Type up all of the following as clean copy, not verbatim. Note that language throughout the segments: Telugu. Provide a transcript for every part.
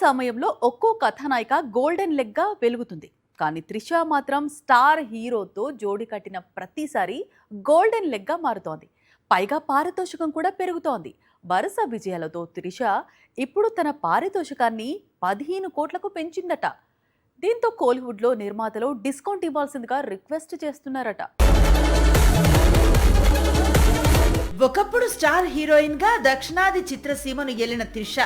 సమయంలో ఒక్కో కథానాయిక గోల్డెన్ లెగ్గా వెలుగుతుంది. కానీ త్రిష మాత్రం స్టార్ హీరోతో జోడి కట్టిన ప్రతిసారి గోల్డెన్ లెగ్గా మారుతోంది. పైగా పారితోషికం కూడా పెరుగుతోంది. వరుస విజయాలతో త్రిష ఇప్పుడు తన పారితోషికాన్ని 15 కోట్లకు పెంచిందట. దీంతో కోలీవుడ్లో నిర్మాతలు డిస్కౌంట్ ఇవ్వాల్సిందిగా రిక్వెస్ట్ చేస్తున్నారట. ఒకప్పుడు స్టార్ హీరోయిన్ గా దక్షిణాది చిత్రసీమను ఏలిన త్రిష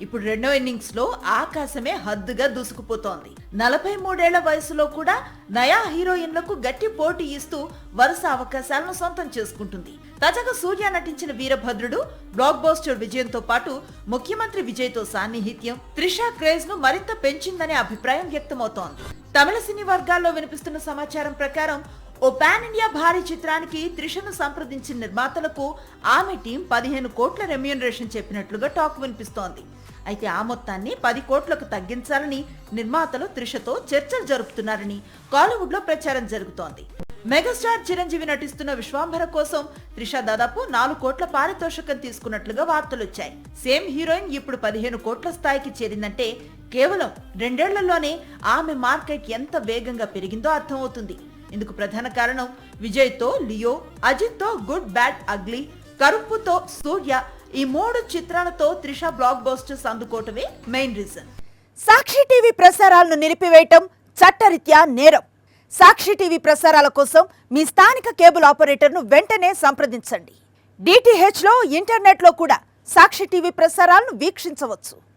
ఇప్పుడు రెండో ఇన్నింగ్స్ లో ఆకాశమే హద్దుగా దూసుకుపోతోంది. 43 వయసులో కూడా నయా హీరోయిన్లకు గట్టి పోటీ ఇస్తూ వరుస అవకాశాలను సొంతం చేసుకుంటుంది. తాజాగా సూర్య నటించిన వీరభద్రుడు బ్లాక్ బస్టర్ విజయంతో పాటు ముఖ్యమంత్రి విజయ్తో సాన్నిహిత్యం త్రిష క్రేజ్ ను మరింత పెంచిందనే అభిప్రాయం వ్యక్తమవుతోంది. తమిళ సినీ వర్గాల్లో వినిపిస్తున్న సమాచారం ప్రకారం ఓ పాన్ ఇండియా భారీ చిత్రానికి త్రిషను సంప్రదించిన నిర్మాతలకు ఆమె టీం 15 కోట్ల రెమ్యూనరేషన్ చెప్పినట్లుగా టాక్ వినిపిస్తోంది. అయితే ఆ మొత్తాన్ని 10 కోట్లకు తగ్గించాలని నిర్మాతలు త్రిషతో చర్చలు జరుపుతున్నారని కాలీవుడ్ లో ప్రచారం జరుగుతోంది. మెగాస్టార్ చిరంజీవి నటిస్తున్న విశ్వాంభర కోసం త్రిష దాదాపు 4 కోట్ల పారితోషికం తీసుకున్నట్లుగా వార్తలొచ్చాయి. సేమ్ హీరోయిన్ ఇప్పుడు 15 కోట్ల స్థాయికి చేరిందంటే కేవలం 2 ఏళ్లలోనే ఆమె మార్కెట్ ఎంత వేగంగా పెరిగిందో అర్థమవుతుంది. ఇందుకు ప్రధాన కారణం విజయ్ తో లియో, అజిత్ తో గుడ్ బ్యాడ్ అగ్లీ, కరుప్పుతో సూర్య, ఈ 3 చిత్రాలతో త్రిష బ్లాక్ బస్టర్స్ అందుకోవటమే మెయిన్ రీజన్. సాక్షి టీవీ ప్రసారాలను నిలిపివేయటం చట్టరీత్యా నేరం. సాక్షి టీవీ ప్రసారాల కోసం మీ స్థానిక కేబుల్ ఆపరేటర్ను వెంటనే సంప్రదించండి. DTH లో ఇంటర్నెట్ లో కూడా సాక్షి టీవీ ప్రసారాలను వీక్షించవచ్చు.